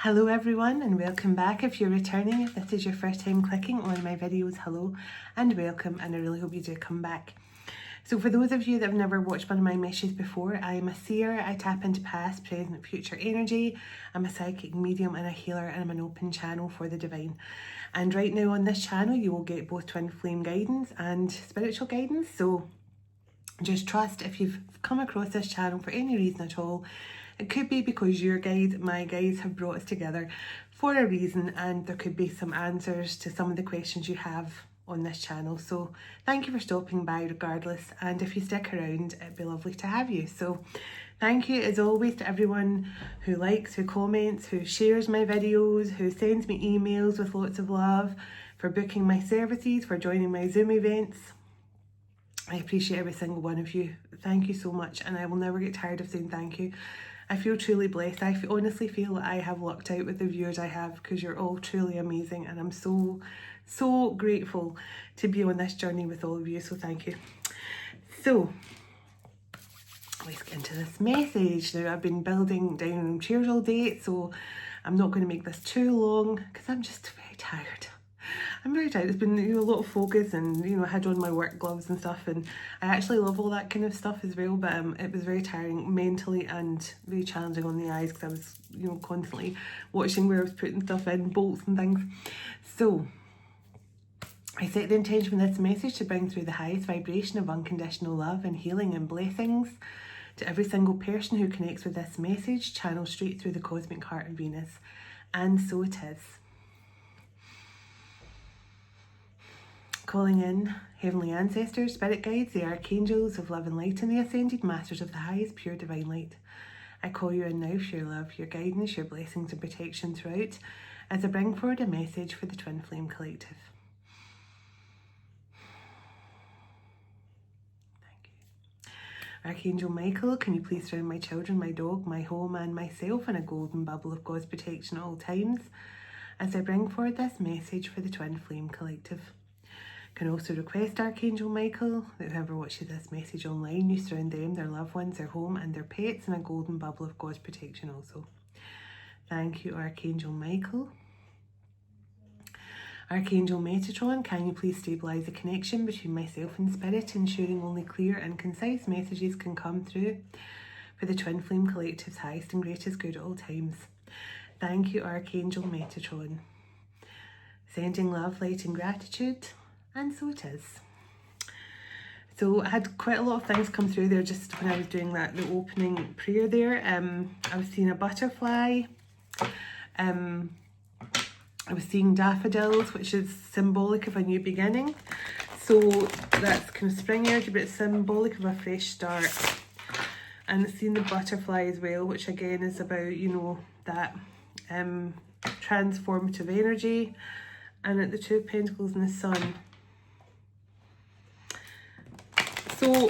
Hello everyone and welcome back. If you're returning, if this is your first time clicking on my videos, hello and welcome, and I really hope you do come back. So for those of you that have never watched one of my messages before, I am a seer. I tap into past, present, future energy. I'm a psychic medium and a healer, and I'm an open channel for the divine. And right now on this channel you will get both twin flame guidance and spiritual guidance. So just trust, if you've come across this channel for any reason at all, it could be because your guide, my guides, have brought us together for a reason, and there could be some answers to some of the questions you have on this channel. So thank you for stopping by regardless, and if you stick around, it'd be lovely to have you. So thank you as always to everyone who likes, who comments, who shares my videos, who sends me emails with lots of love, for booking my services, for joining my Zoom events. I appreciate every single one of you. Thank you so much, and I will never get tired of saying thank you. I feel truly blessed. I honestly feel I have lucked out with the viewers I have, because you're all truly amazing, and I'm so grateful to be on this journey with all of you, so thank you. So let's get into this message. Now, I've been building dining room chairs all day, so I'm not going to make this too long because I'm just very tired. I'm very tired. It's been a lot of focus, and I had on my work gloves and stuff, and I actually love all that kind of stuff as well, but it was very tiring mentally and very challenging on the eyes, because I was constantly watching where I was putting stuff in, bolts and things. So I set the intention for this message to bring through the highest vibration of unconditional love and healing and blessings to every single person who connects with this message, channeled straight through the cosmic heart of Venus. And so it is. Calling in heavenly ancestors, spirit guides, the archangels of love and light, and the ascended masters of the highest pure divine light. I call you in now for your love, your guidance, your blessings and protection throughout, as I bring forward a message for the Twin Flame Collective. Thank you. Archangel Michael, can you please surround my children, my dog, my home and myself in a golden bubble of God's protection at all times, as I bring forward this message for the Twin Flame Collective. Can also request Archangel Michael that whoever watches this message online, you surround them, their loved ones, their home and their pets in a golden bubble of God's protection also. Thank you, Archangel Michael. Archangel Metatron, can you please stabilise the connection between myself and Spirit, ensuring only clear and concise messages can come through for the Twin Flame Collective's highest and greatest good at all times. Thank you, Archangel Metatron. Sending love, light and gratitude. And so it is. So I had quite a lot of things come through there just when I was doing the opening prayer there. I was seeing a butterfly. I was seeing daffodils, which is symbolic of a new beginning. So that's kind of spring energy, but it's symbolic of a fresh start. And seeing the butterfly as well, which again is about, that transformative energy. And at the Two of Pentacles and the Sun. So,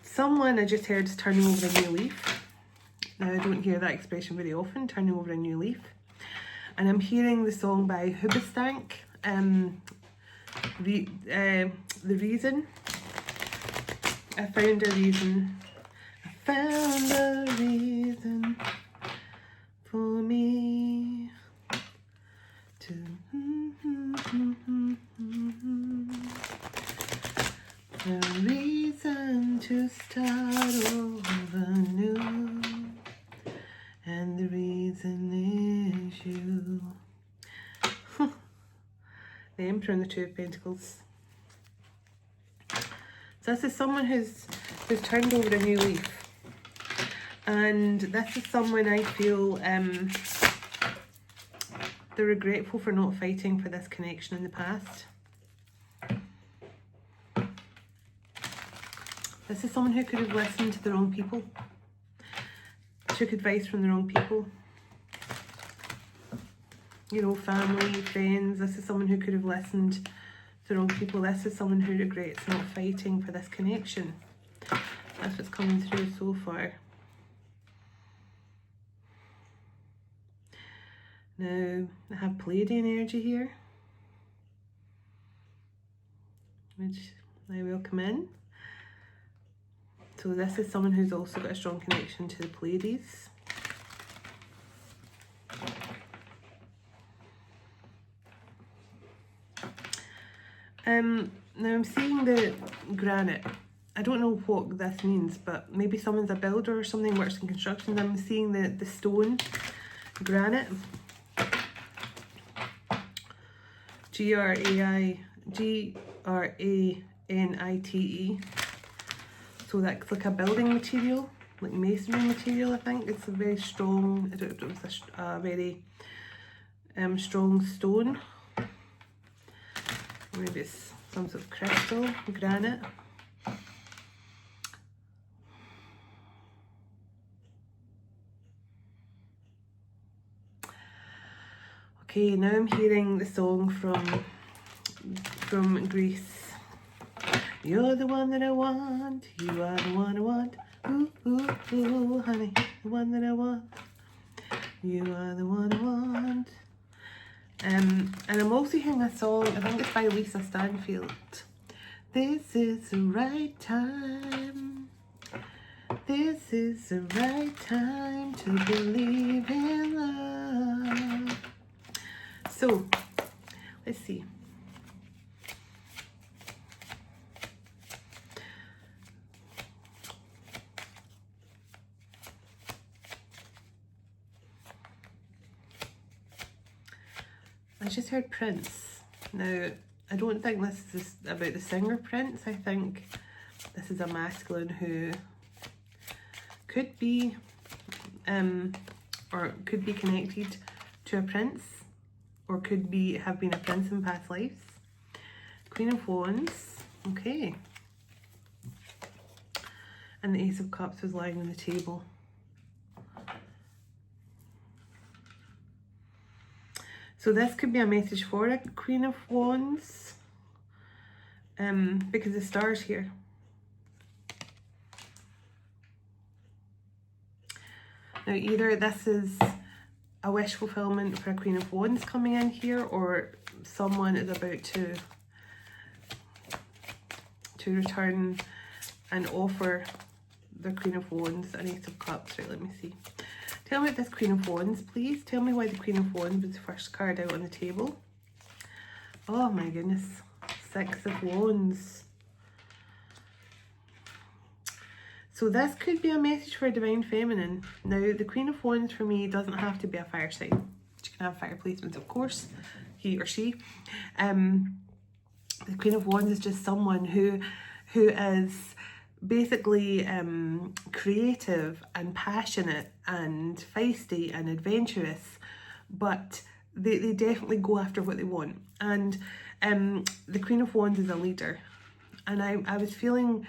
someone I just heard is turning over a new leaf. Now, I don't hear that expression very often, turning over a new leaf. And I'm hearing the song by Hoobastank, The Reason. I found a reason for me to a reason to start over new, and the reason is you. The Emperor and the Two of Pentacles. So this is someone who's turned over a new leaf, and this is someone I feel they're regretful for not fighting for this connection in the past. This is someone who could have listened to the wrong people, took advice from the wrong people. Family, friends. This is someone who could have listened to the wrong people. This is someone who regrets not fighting for this connection. That's what's coming through so far. Now, I have Pleiadian energy here, which I welcome in. So this is someone who's also got a strong connection to the Pleiades. Now I'm seeing the granite. I don't know what this means, but maybe someone's a builder or something, works in construction. I'm seeing the stone, granite. Granite. So that's like a building material, like masonry material, I think. It's a very strong, I don't know if it's a very strong stone. Maybe it's some sort of crystal, granite. Okay, now I'm hearing the song from Greece. You're the one that I want, you are the one I want. Ooh, ooh, ooh, honey, the one that I want. You are the one I want. And I'm also hearing a song, I think it's by Lisa Stanfield. This is the right time. This is the right time to believe in love. So, let's see. I just heard Prince. Now, I don't think this is about the singer Prince. I think this is a masculine who could be, or could be connected to a prince, or could have been a prince in past lives. Queen of Wands, okay. And the Ace of Cups was lying on the table. So this could be a message for a Queen of Wands, because the star's here. Now either this is a wish fulfillment for a Queen of Wands coming in here, or someone is about to return and offer the Queen of Wands an Ace of Cups. Right, let me see. Tell me about this Queen of Wands, please. Tell me why the Queen of Wands was the first card out on the table. Oh my goodness. 6 of Wands. So this could be a message for a Divine Feminine. Now, the Queen of Wands for me doesn't have to be a fire sign. She can have fire placements, of course, he or she. The Queen of Wands is just someone who is basically creative and passionate and feisty and adventurous, but they definitely go after what they want. And the Queen of Wands is a leader, and I was feeling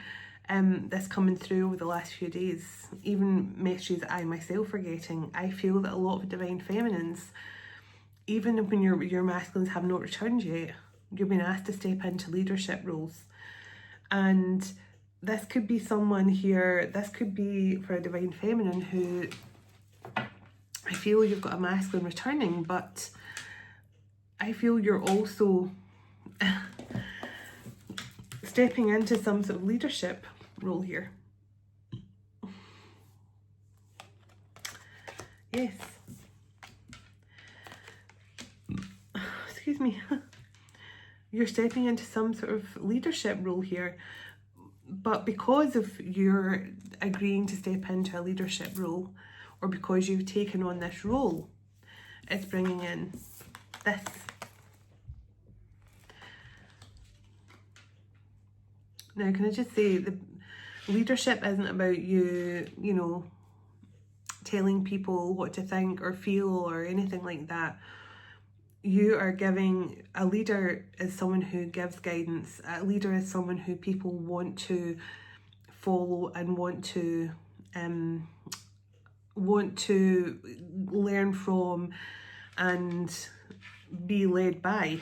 this coming through over the last few days, even messages that I myself are getting. I feel that a lot of Divine Feminines, even when your masculines have not returned yet, you're being asked to step into leadership roles. And this could be someone here, this could be for a Divine Feminine who, I feel you've got a masculine returning, but I feel you're also stepping into some sort of leadership role here. Yes. Excuse me. You're stepping into some sort of leadership role here. But because of your agreeing to step into a leadership role, or because you've taken on this role, it's bringing in this. Now, can I just say, the leadership isn't about you know, telling people what to think or feel or anything like that. You are giving, a leader is someone who gives guidance. A leader is someone who people want to follow and want to learn from and be led by.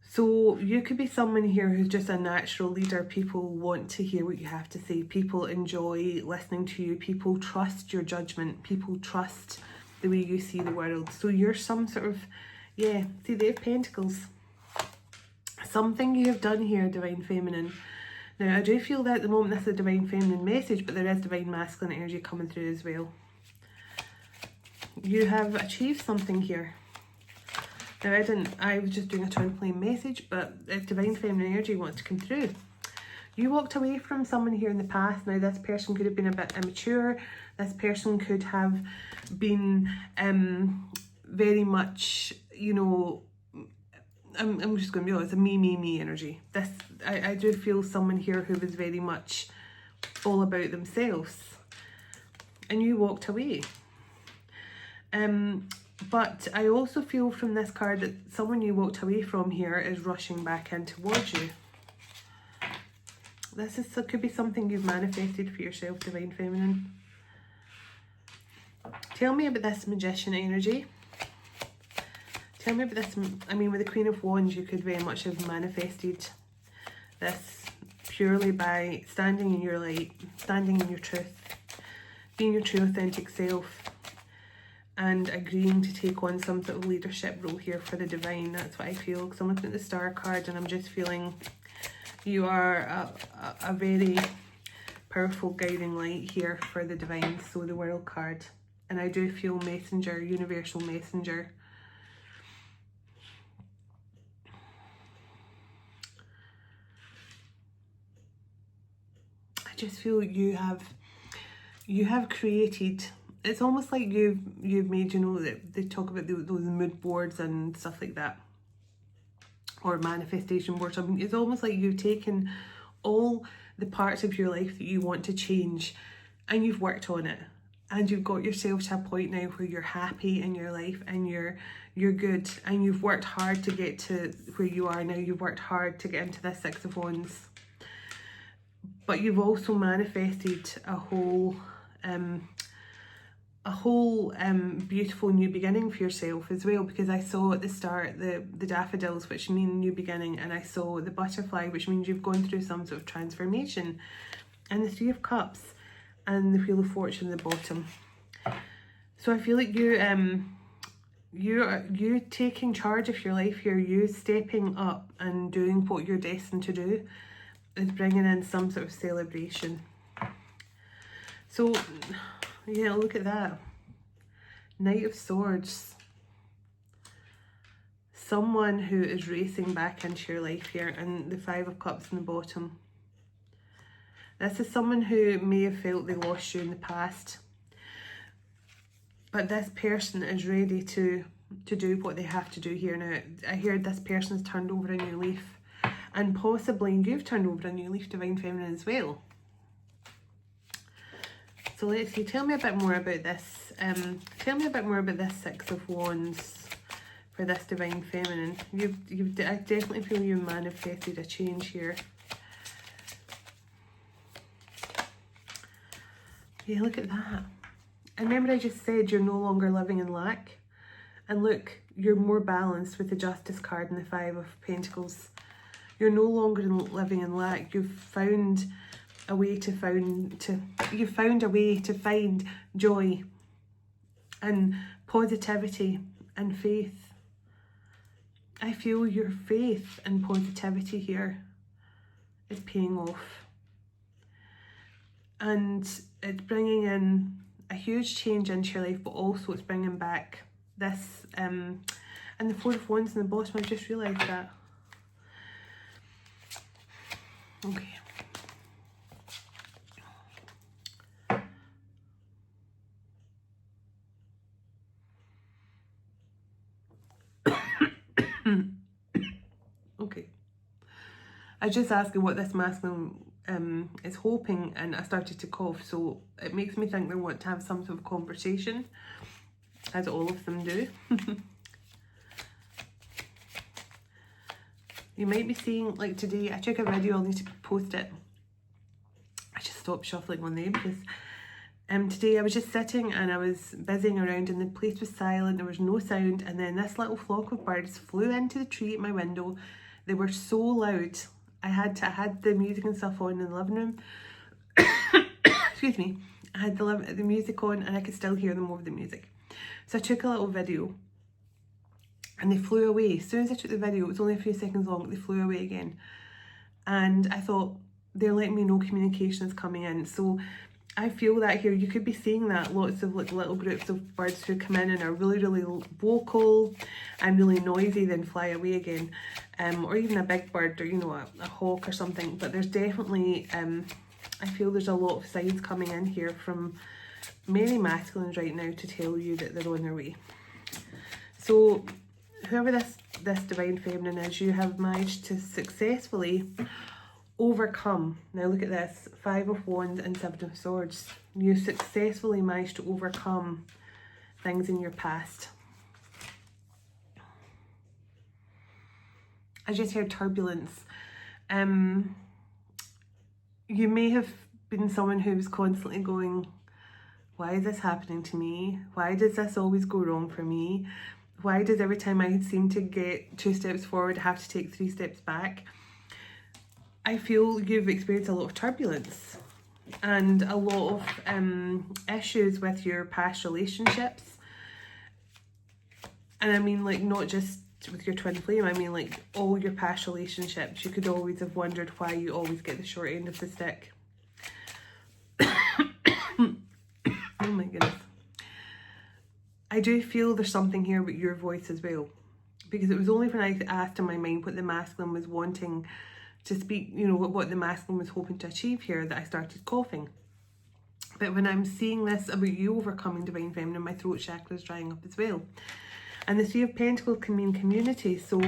So you could be someone here who's just a natural leader. People want to hear what you have to say. People enjoy listening to you. People trust your judgment. People trust the way you see the world. So you're some sort of, yeah, see, they have Pentacles. Something you have done here, Divine Feminine, Now, I do feel that at the moment this is a divine feminine message, but there is divine masculine energy coming through as well. You have achieved something here. Now, I was just doing a twin flame message, but if divine feminine energy wants to come through. You walked away from someone here in the past. Now, this person could have been a bit immature. This person could have been very much, you know, I'm just going to be honest, a me energy. I do feel someone here who was very much all about themselves. And you walked away. But I also feel from this card that someone you walked away from here is rushing back in towards you. This could be something you've manifested for yourself, divine feminine. Tell me about this magician energy. Tell me about this. I mean, with the Queen of Wands, you could very much have manifested this purely by standing in your light, standing in your truth, being your true authentic self, and agreeing to take on some sort of leadership role here for the divine. That's what I feel, because I'm looking at the Star card and I'm just feeling you are a very powerful guiding light here for the divine. So the World card. And I do feel messenger, universal messenger. I just feel you have created, it's almost like you've made, you know, that they talk about those mood boards and stuff like that, or manifestation boards. I mean, it's almost like you've taken all the parts of your life that you want to change and you've worked on it, and you've got yourself to a point now where you're happy in your life and you're good, and you've worked hard to get to where you are now. You've worked hard to get into this Six of Wands, but you've also manifested a whole beautiful new beginning for yourself as well, because I saw at the start the daffodils, which mean new beginning, and I saw the butterfly, which means you've gone through some sort of transformation, and the Three of Cups and the Wheel of Fortune at the bottom. So I feel like you taking charge of your life here, you stepping up and doing what you're destined to do, is bringing in some sort of celebration. So yeah, look at that. Knight of Swords. Someone who is racing back into your life here, and the Five of Cups in the bottom. This is someone who may have felt they lost you in the past, but this person is ready to do what they have to do here now. I hear this person's turned over a new leaf, and possibly you've turned over a new leaf, divine feminine, as well. So let's see, tell me a bit more about this. Tell me a bit more about this Six of Wands for this divine feminine. I definitely feel you manifested a change here. Yeah, look at that. And remember I just said you're no longer living in lack. And look, you're more balanced with the Justice card and the Five of Pentacles. You're no longer living in lack. You've found a way to find joy and positivity and faith. I feel your faith and positivity here is paying off. And it's bringing in a huge change into your life, but also it's bringing back this, and the Four of Wands in the bottom, I just realised that. Okay. Okay. I was just asking what this masculine is hoping, and I started to cough, so it makes me think they want to have some sort of conversation, as all of them do. You might be seeing, like today, I took a video, I'll need to post it. I just stopped shuffling one day because today I was just sitting and I was busying around and the place was silent, there was no sound, and then this little flock of birds flew into the tree at my window. They were so loud. I had the music and stuff on in the living room. Excuse me. I had the music on and I could still hear them over the music. So I took a little video and they flew away. As soon as I took the video, it was only a few seconds long, they flew away again. And I thought, they're letting me know communication is coming in. So I feel that here, you could be seeing that lots of like little groups of birds who come in and are really, really vocal and really noisy, then fly away again. Or even a big bird, or, you know, a hawk or something. But there's definitely, I feel there's a lot of signs coming in here from many masculines right now to tell you that they're on their way. So whoever this divine feminine is, you have managed to successfully overcome. Now look at this, 5 of Wands and 7 of Swords. You successfully managed to overcome things in your past. I just heard turbulence. You may have been someone who was constantly going, why is this happening to me? Why does this always go wrong for me? Why does every time I seem to get 2 steps forward, I have to take 3 steps back? I feel you've experienced a lot of turbulence and a lot of issues with your past relationships. And I mean, like, not just with your twin flame, I mean like all your past relationships. You could always have wondered why you always get the short end of the stick. Oh my goodness. I do feel there's something here with your voice as well, because it was only when I asked in my mind what the masculine was wanting to speak, you know, what the masculine was hoping to achieve here, that I started coughing. But when I'm seeing this about you overcoming divine feminine, my throat chakra is drying up as well. And the 3 of Pentacles can mean community. So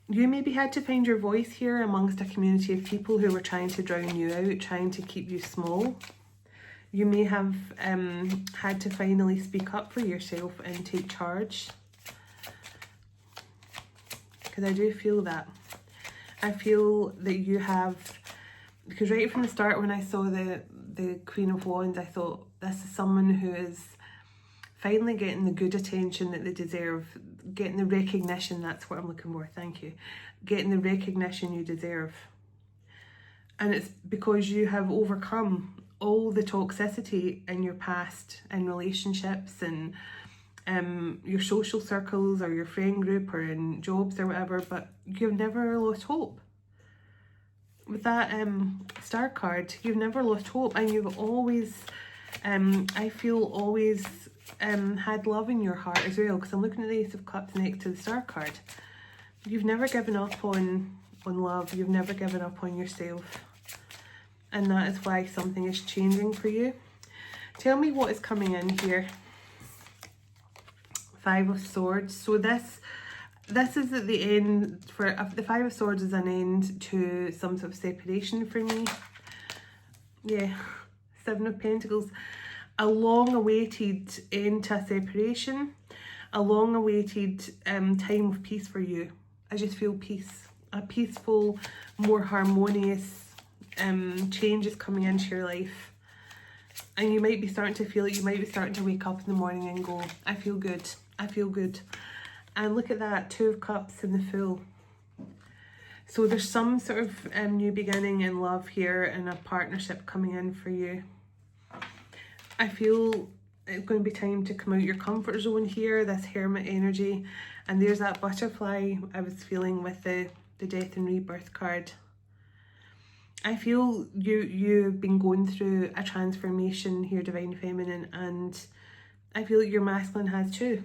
you maybe had to find your voice here amongst a community of people who were trying to drown you out, trying to keep you small. You may have had to finally speak up for yourself and take charge. Because I do feel that. I feel that you have, because right from the start when I saw the Queen of Wands, I thought this is someone who is finally getting the good attention that they deserve, getting the recognition, that's what I'm looking for, thank you. Getting the recognition you deserve. And it's because you have overcome all the toxicity in your past, in relationships and your social circles or your friend group or in jobs or whatever, but you've never lost hope. With that star card, you've never lost hope, and you've always, I feel, always had love in your heart as well, because I'm looking at the Ace of Cups next to the star card. You've never given up on love, you've never given up on yourself, and that is why something is changing for you. Tell me what is coming in here. 5 of Swords. So this is at the end, for the 5 of Swords is an end to some sort of separation for me. Yeah, 7 of Pentacles. A long-awaited end to a separation. A long-awaited time of peace for you. I just feel peace. A peaceful, more harmonious change is coming into your life. And you might be starting to feel it. You might be starting to wake up in the morning and go, I feel good. I feel good. And look at that, 2 of Cups and the Fool. So there's some sort of new beginning in love here and a partnership coming in for you. I feel it's going to be time to come out your comfort zone here, this Hermit energy. And there's that butterfly I was feeling with the Death and Rebirth card. I feel you've been going through a transformation here, Divine Feminine, and I feel your masculine has too.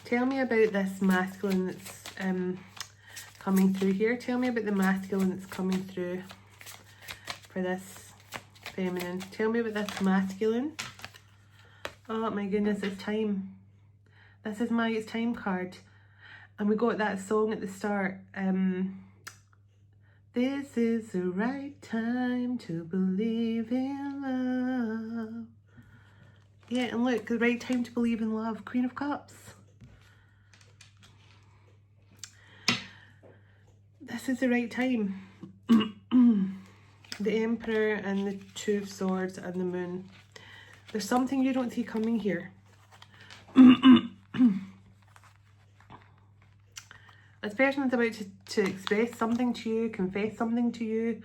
Tell me about this masculine that's coming through here. Tell me about the masculine that's coming through for this feminine. Tell me about this masculine. Oh my goodness, it's time. This is my It's Time card. And we got that song at the start. This is the right time to believe in love. Yeah, and look, the right time to believe in love. Queen of Cups. This is the right time. The Emperor and the 2 of Swords and the Moon. There's something you don't see coming here. This person is about to express something to you, confess something to you.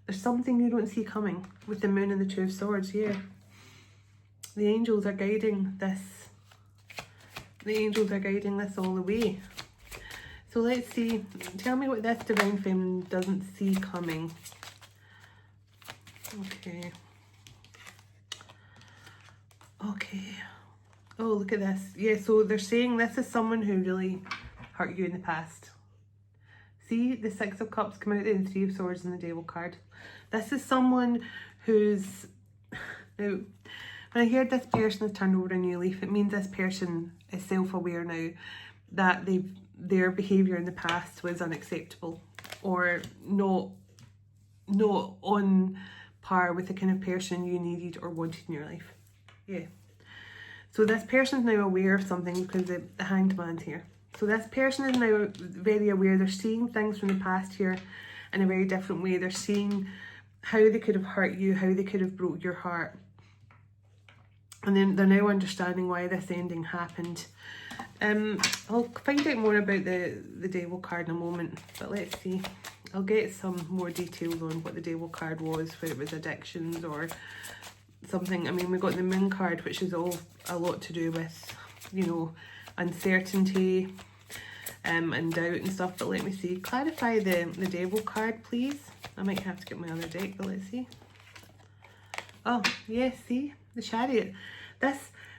There's something you don't see coming with the Moon and the 2 of Swords, yeah. The angels are guiding this. The angels are guiding this all the way. So let's see, tell me what this Divine Feminine doesn't see coming. Okay. Okay. Oh, look at this. Yeah, so they're saying this is someone who really hurt you in the past. See, the Six of Cups come out and the Three of Swords and the Devil card. This is someone who's... Now, when I heard this person has turned over a new leaf, it means this person is self-aware now that their behaviour in the past was unacceptable or not on par with the kind of person you needed or wanted in your life. Yeah. So this person is now aware of something because the Hanged Man's here. So this person is now very aware. They're seeing things from the past here in a very different way. They're seeing how they could have hurt you, how they could have broke your heart. And then they're now understanding why this ending happened. I'll find out more about the Devil card in a moment, but let's see. I'll get some more details on what the Devil card was, whether it was addictions or something. I mean, we got the Moon card, which is all a lot to do with, you know, uncertainty and doubt and stuff. But let me see. Clarify the Devil card, please. I might have to get my other deck, but let's see. Oh, yes, see? The Chariot.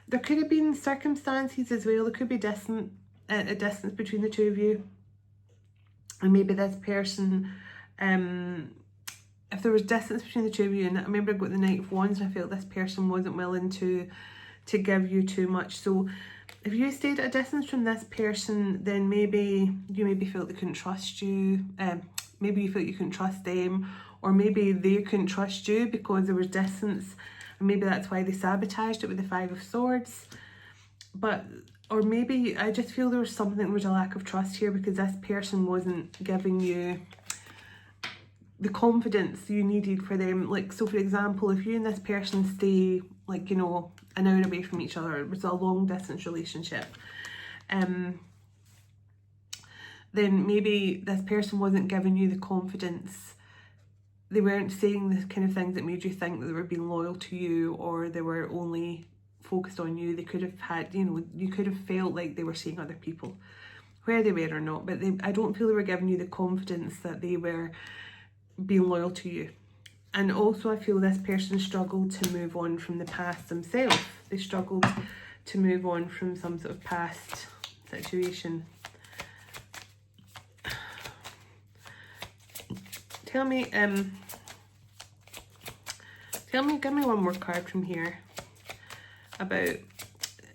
There could have been circumstances as well. There could be a distance between the two of you. And maybe this person, if there was distance between the two of you, and I remember I got the Knight of Wands and I felt this person wasn't willing to give you too much. So if you stayed at a distance from this person, then maybe you felt they couldn't trust you. Maybe you felt you couldn't trust them, or maybe they couldn't trust you because there was distance, and maybe that's why they sabotaged it with the Five of Swords. Or maybe I just feel there was a lack of trust here because this person wasn't giving you the confidence you needed for them. Like, so for example, if you and this person stay, like, you know, an hour away from each other, it was a long distance relationship, then maybe this person wasn't giving you the confidence. They weren't saying the kind of things that made you think that they were being loyal to you, or they were only focused on you. They could have had, you know, you could have felt like they were seeing other people, where they were or not, but I don't feel they were giving you the confidence that they were being loyal to you. And also I feel this person struggled to move on from the past themselves. They struggled to move on from some sort of past situation. Give me one more card from here about,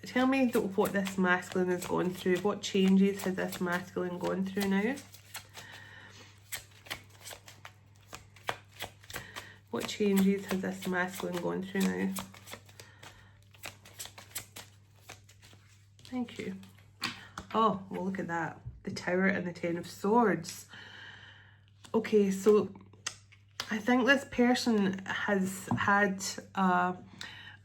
tell me what this masculine has gone through. What changes has this masculine gone through now? What changes has this masculine gone through now? Thank you. Oh, well, look at that. The Tower and the Ten of Swords. Okay, so I think this person has had a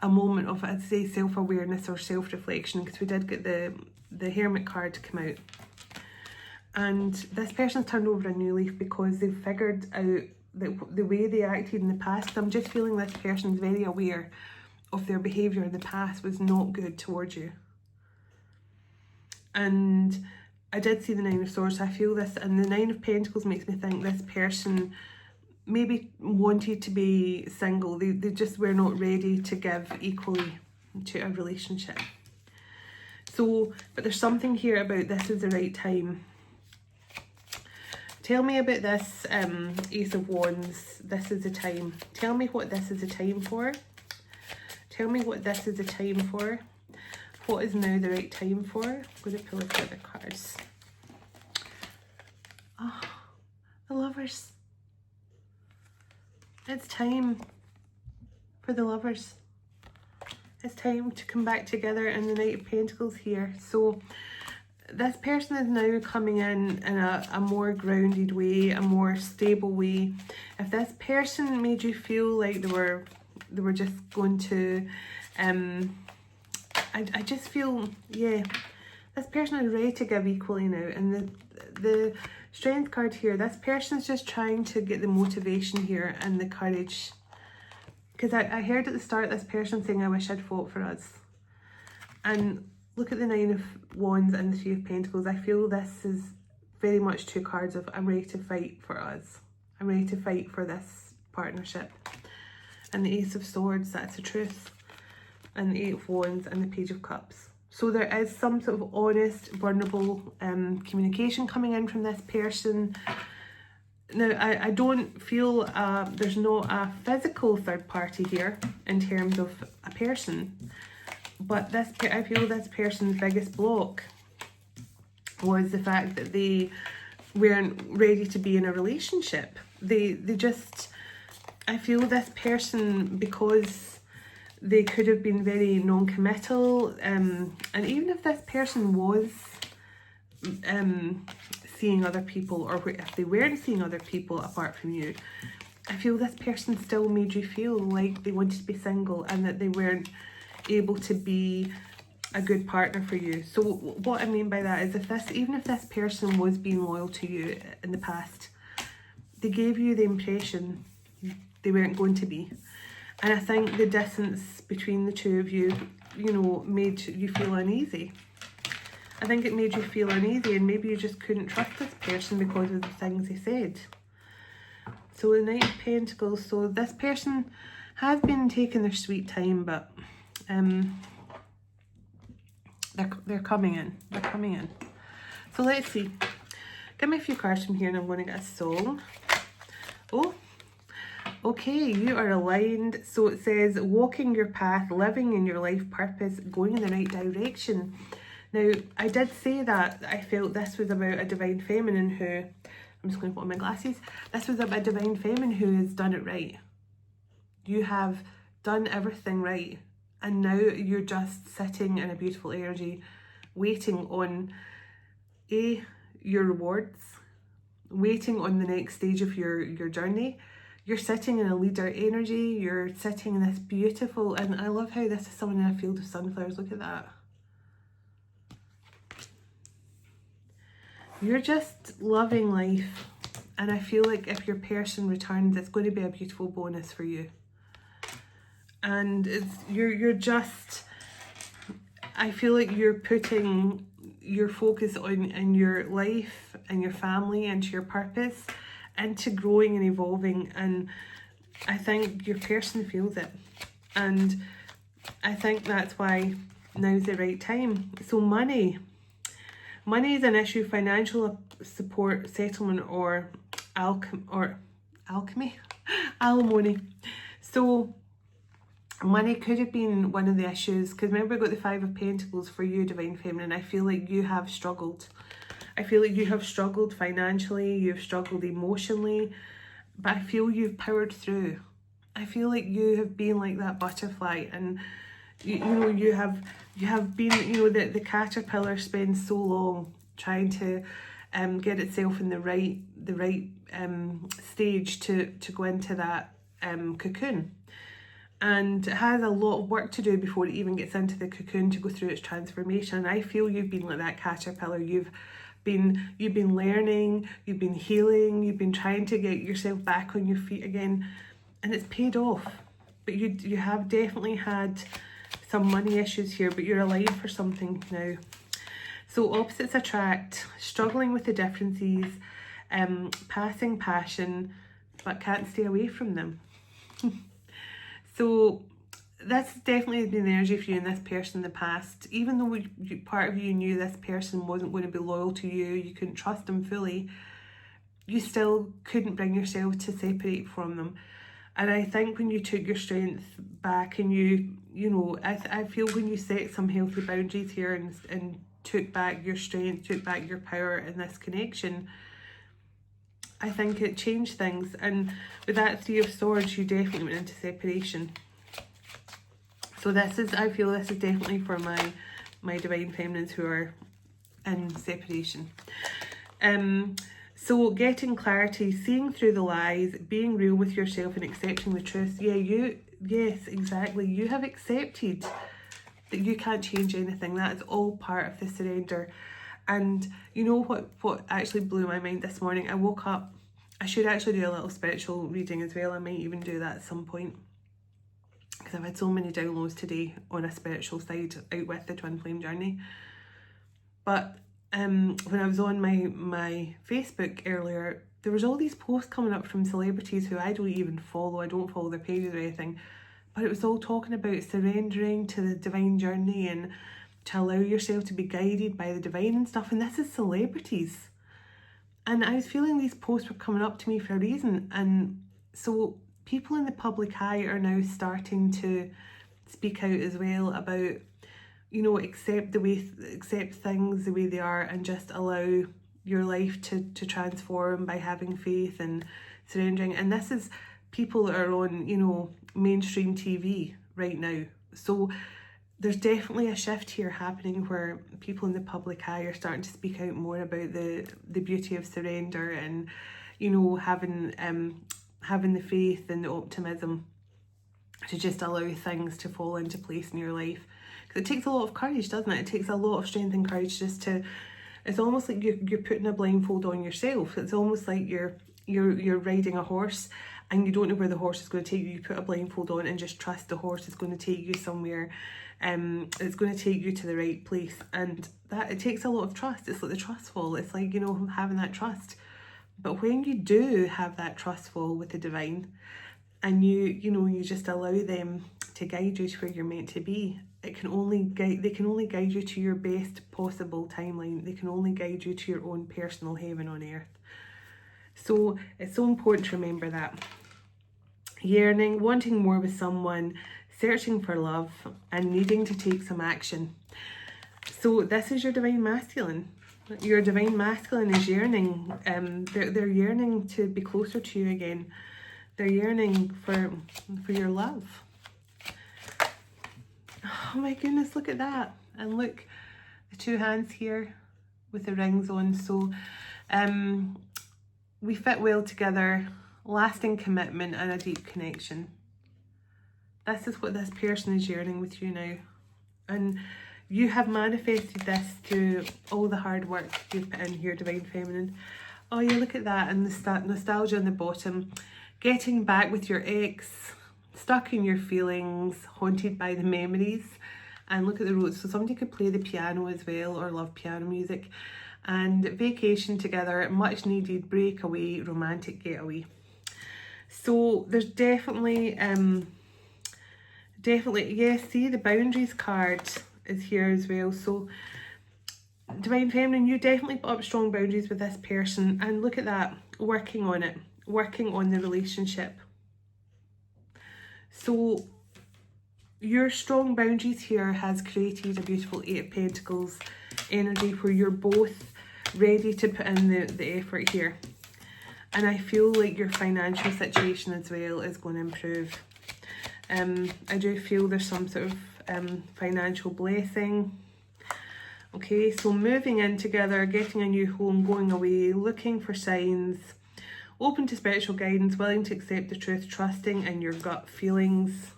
moment of, I'd say, self-awareness or self-reflection, because we did get the Hermit card to come out. And this person's turned over a new leaf because they've figured out that the way they acted in the past, I'm just feeling this person's very aware of their behaviour in the past was not good towards you. And I did see the Nine of Swords, so I feel this, and the Nine of Pentacles makes me think this person maybe wanted to be single. They just were not ready to give equally to a relationship. So, but there's something here about this is the right time. Tell me about this Ace of Wands. This is the time. Tell me what this is the time for. Tell me what this is the time for. What is now the right time for? I'm going to pull a few other cards. Oh, the Lovers. It's time for the Lovers. It's time to come back together, and the Knight of Pentacles here. So this person is now coming in a more grounded way, a more stable way. If this person made you feel like they were just going to, I just feel, yeah, this person is ready to give equally now. And the Strength card here, this person's just trying to get the motivation here and the courage. Because I heard at the start this person saying, I wish I'd fought for us. And look at the Nine of Wands and the Three of Pentacles. I feel this is very much two cards of I'm ready to fight for us. I'm ready to fight for this partnership. And the Ace of Swords, that's the truth. And the Eight of Wands and the Page of Cups. So there is some sort of honest, vulnerable communication coming in from this person. Now, I don't feel there's not a physical third party here in terms of a person. But I feel this person's biggest block was the fact that they weren't ready to be in a relationship. They just, I feel this person, because they could have been very non-committal, and even if this person was seeing other people, or if they weren't seeing other people apart from you, I feel this person still made you feel like they wanted to be single and that they weren't able to be a good partner for you. So what I mean by that is, even if this person was being loyal to you in the past, they gave you the impression they weren't going to be. And I think the distance between the two of you, you know, made you feel uneasy. I think it made you feel uneasy, and maybe you just couldn't trust this person because of the things they said. So the Knight of Pentacles, so this person has been taking their sweet time, but they're coming in. They're coming in. So let's see. Give me a few cards from here and I'm going to get a song. Oh, okay, you are aligned. So it says, walking your path, living in your life purpose, going in the right direction. Now, I did say that I felt this was about a divine feminine who, I'm just going to put on my glasses. This was about a divine feminine who has done it right. You have done everything right. And now you're just sitting in a beautiful energy, waiting on your rewards, waiting on the next stage of your journey. You're sitting in a leader energy. You're sitting in this beautiful, and I love how this is someone in a field of sunflowers. Look at that. You're just loving life. And I feel like if your person returns, it's going to be a beautiful bonus for you. And you're just, I feel like you're putting your focus on your life and your family and your purpose into growing and evolving, and I think your person feels it, and I think that's why now's the right time. So money is an issue, financial support, settlement, or alimony. So money could have been one of the issues, because remember I got the Five of Pentacles for you, Divine Feminine. I feel like you have struggled. I feel like you have struggled financially, you've struggled emotionally, but I feel you've powered through. I feel like you have been like that butterfly, and you know, you have been, you know, the caterpillar spends so long trying to get itself in the right stage to go into that cocoon. And it has a lot of work to do before it even gets into the cocoon to go through its transformation. And I feel you've been like that caterpillar. You've been learning, you've been healing, you've been trying to get yourself back on your feet again, and it's paid off. But you have definitely had some money issues here, but you're alive for something now. So opposites attract, struggling with the differences, passing passion, but can't stay away from them. So that's definitely been the energy for you and this person in the past. Even though part of you knew this person wasn't going to be loyal to you, you couldn't trust them fully, you still couldn't bring yourself to separate from them. And I think when you took your strength back and you know, I feel when you set some healthy boundaries here and took back your strength, took back your power in this connection, I think it changed things. And with that Three of Swords, you definitely went into separation. So I feel this is definitely for my divine feminines who are in separation. So getting clarity, seeing through the lies, being real with yourself and accepting the truth. Yes, exactly. You have accepted that you can't change anything. That is all part of the surrender. And you know what actually blew my mind this morning? I woke up, I should actually do a little spiritual reading as well. I might even do that at some point, because I've had so many downloads today on a spiritual side out with the twin flame journey. But when I was on my Facebook earlier, there was all these posts coming up from celebrities who I don't even follow. I don't follow their pages or anything, but it was all talking about surrendering to the divine journey and to allow yourself to be guided by the divine and stuff. And this is celebrities. And I was feeling these posts were coming up to me for a reason. And so people in the public eye are now starting to speak out as well about, you know, accept things the way they are and just allow your life to transform by having faith and surrendering. And this is people that are on, you know, mainstream TV right now. So there's definitely a shift here happening where people in the public eye are starting to speak out more about the beauty of surrender and, you know, having the faith and the optimism to just allow things to fall into place in your life. Because it takes a lot of courage, doesn't it? It takes a lot of strength and courage just to, it's almost like you're putting a blindfold on yourself. It's almost like you're riding a horse and you don't know where the horse is going to take you. You put a blindfold on and just trust the horse is going to take you somewhere. It's going to take you to the right place. And that, it takes a lot of trust. It's like the trust fall. It's like, you know, having that trust. But when you do have that trust fall with the divine and you just allow them to guide you to where you're meant to be, they can only guide you to your best possible timeline. They can only guide you to your own personal heaven on earth. So it's so important to remember that. Yearning, wanting more with someone, searching for love, and needing to take some action. So this is your divine masculine. Your divine masculine is yearning. They're yearning to be closer to you again. They're yearning for your love. Oh my goodness, look at that. And look, the two hands here with the rings on. So we fit well together, lasting commitment and a deep connection. This is what this person is yearning with you now. And you have manifested this through all the hard work you've put in here, Divine Feminine. Oh yeah, look at that. And the nostalgia on the bottom. Getting back with your ex, stuck in your feelings, haunted by the memories. And look at the roots. So somebody could play the piano as well or love piano music. And vacation together, much needed breakaway, romantic getaway. So there's definitely, yes, see the boundaries card is here as well. So Divine Feminine, you definitely put up strong boundaries with this person. And look at that, working on it, working on the relationship. So your strong boundaries here has created a beautiful Eight of Pentacles energy where you're both ready to put in the effort here. And I feel like your financial situation as well is going to improve. I do feel there's some sort of financial blessing. Okay, so moving in together, getting a new home, going away, looking for signs, open to spiritual guidance, willing to accept the truth, trusting in your gut feelings.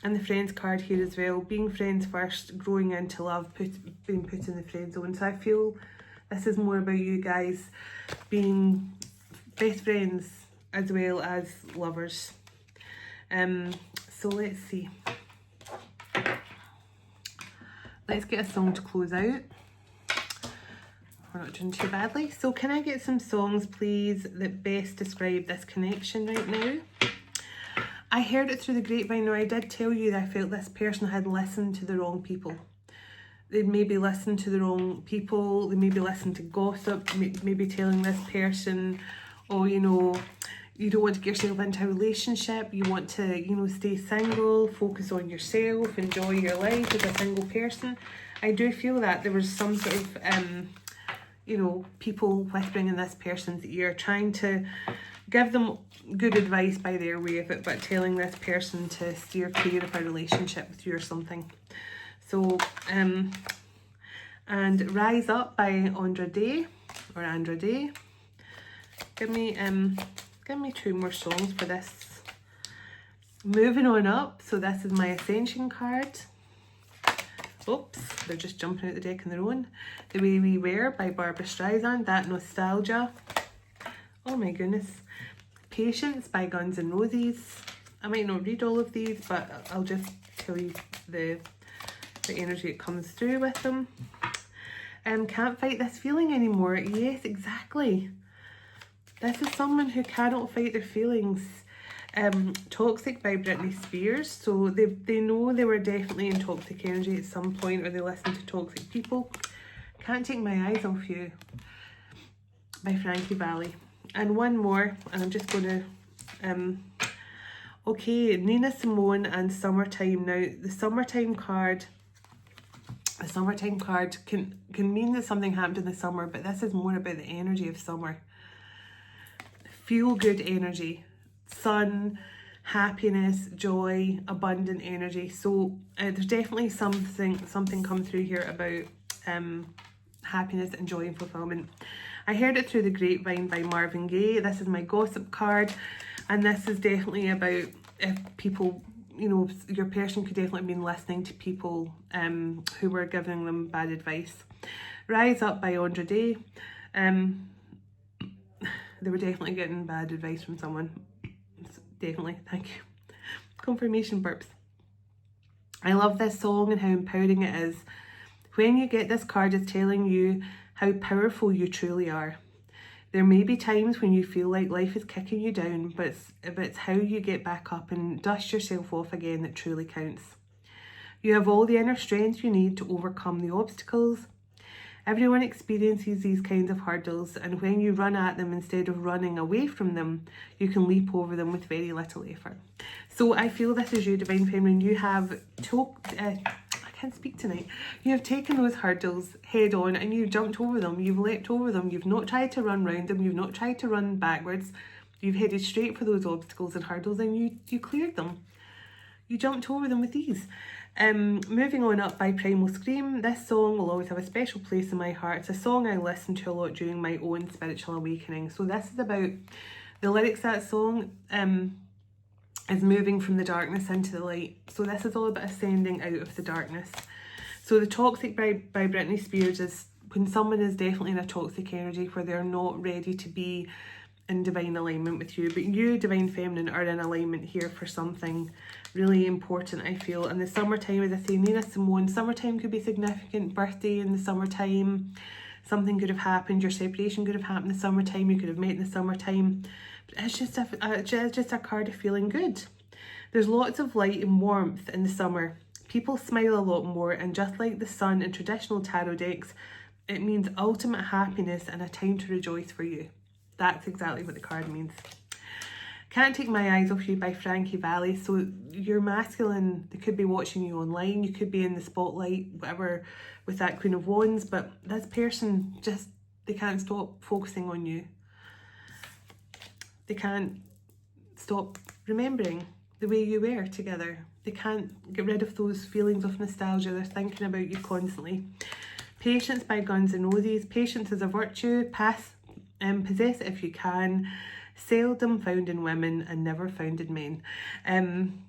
And the friends card here as well, being friends first, growing into love, being put in the friend zone. So I feel this is more about you guys being best friends as well as lovers. So let's see. Let's get a song to close out. We're not doing too badly. So can I get some songs, please, that best describe this connection right now? I heard it through the grapevine. Now, I did tell you that I felt this person had listened to the wrong people. They'd maybe listened to the wrong people. They maybe listened to gossip, maybe telling this person, oh, you know, you don't want to get yourself into a relationship. You want to, you know, stay single, focus on yourself, enjoy your life as a single person. I do feel that there was some sort of, you know, people whispering in this person's ear, trying to give them good advice by their way of it, but telling this person to steer clear of a relationship with you or something. So, and Rise Up by Andra Day. Give me two more songs for this. Moving on up. So this is my Ascension card. Oops, they're just jumping out the deck on their own. The Way We Were by Barbara Streisand. That Nostalgia. Oh my goodness. Patience by Guns N' Roses. I might not read all of these, but I'll just tell you the energy that comes through with them. Can't fight this feeling anymore. Yes, exactly. This is someone who cannot fight their feelings. Toxic by Britney Spears. So they know they were definitely in toxic energy at some point, or they listen to toxic people. Can't Take My Eyes Off You by Frankie Valli. And one more, and I'm just going to... okay, Nina Simone and Summertime. Now, the Summertime card can mean that something happened in the summer, but this is more about the energy of summer. Feel good energy, sun, happiness, joy, abundant energy. So there's definitely something come through here about happiness and joy and fulfillment. I heard it through the grapevine by Marvin Gaye. This is my gossip card, and this is definitely about if people, you know, your person could definitely have been listening to people who were giving them bad advice. Rise Up by Andre Day. They were definitely getting bad advice from someone. Definitely, thank you. Confirmation burps. I love this song and how empowering it is. When you get this card, it's telling you how powerful you truly are. There may be times when you feel like life is kicking you down, but it's how you get back up and dust yourself off again that truly counts. You have all the inner strength you need to overcome the obstacles. Everyone experiences these kinds of hurdles, and when you run at them instead of running away from them, you can leap over them with very little effort. So I feel this is you, Divine Feminine. You have I can't speak tonight. You have taken those hurdles head on and you've jumped over them. You've leapt over them. You've not tried to run round them. You've not tried to run backwards. You've headed straight for those obstacles and hurdles, and you cleared them. You jumped over them with ease. Moving on up by Primal Scream. This song will always have a special place in my heart. It's a song I listen to a lot during my own spiritual awakening. So this is about the lyrics of that song is moving from the darkness into the light. So this is all about ascending out of the darkness. So the Toxic by Britney Spears is when someone is definitely in a toxic energy where they're not ready to be in divine alignment with you, but you, Divine Feminine, are in alignment here for something really important, I feel. And the summertime, as I say, Nina Simone, summertime could be significant. Birthday in the summertime, something could have happened. Your separation could have happened in the summertime. You could have met in the summertime. But it's just a card of feeling good. There's lots of light and warmth in the summer. People smile a lot more, and just like the sun in traditional tarot decks, it means ultimate happiness and a time to rejoice for you. That's exactly what the card means. Can't Take My Eyes Off You by Frankie Valli. So your masculine, they could be watching you online, you could be in the spotlight, whatever, with that Queen of Wands, but this person just, they can't stop focusing on you. They can't stop remembering the way you were together. They can't get rid of those feelings of nostalgia. They're thinking about you constantly. Patience by Guns N' Roses. Patience is a virtue. Possess it if you can. Seldom found in women and never found in men. And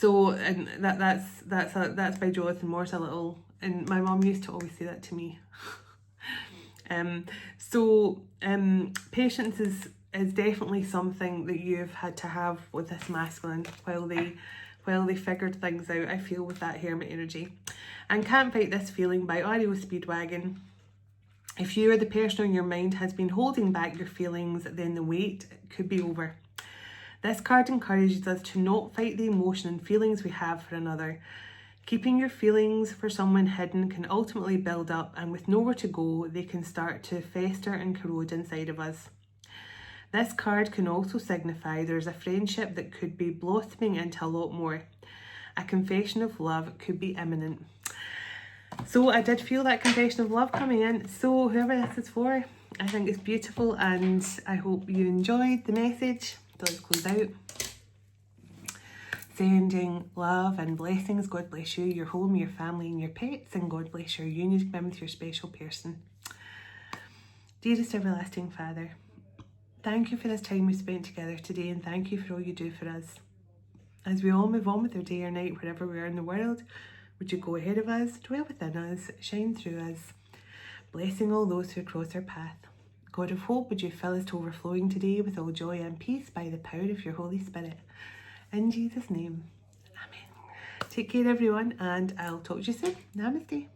that's by Jonathan Morse. And my mum used to always say that to me. Patience is definitely something that you've had to have with this masculine while they figured things out, I feel, with that hermit energy. And Can't Fight This Feeling by REO Speedwagon. If you or the person on your mind has been holding back your feelings, then the wait could be over. This card encourages us to not fight the emotion and feelings we have for another. Keeping your feelings for someone hidden can ultimately build up, and with nowhere to go, they can start to fester and corrode inside of us. This card can also signify there's a friendship that could be blossoming into a lot more. A confession of love could be imminent. So I did feel that confession of love coming in. So whoever this is for, I think it's beautiful, and I hope you enjoyed the message. So let's close out. Sending love and blessings. God bless you, your home, your family and your pets, and God bless your union with your special person. Dearest everlasting Father, thank you for this time we spent together today, and thank you for all you do for us. As we all move on with our day or night, wherever we are in the world, would you go ahead of us, dwell within us, shine through us, blessing all those who cross our path. God of hope, would you fill us to overflowing today with all joy and peace by the power of your Holy Spirit. In Jesus' name, amen. Take care everyone, and I'll talk to you soon. Namaste.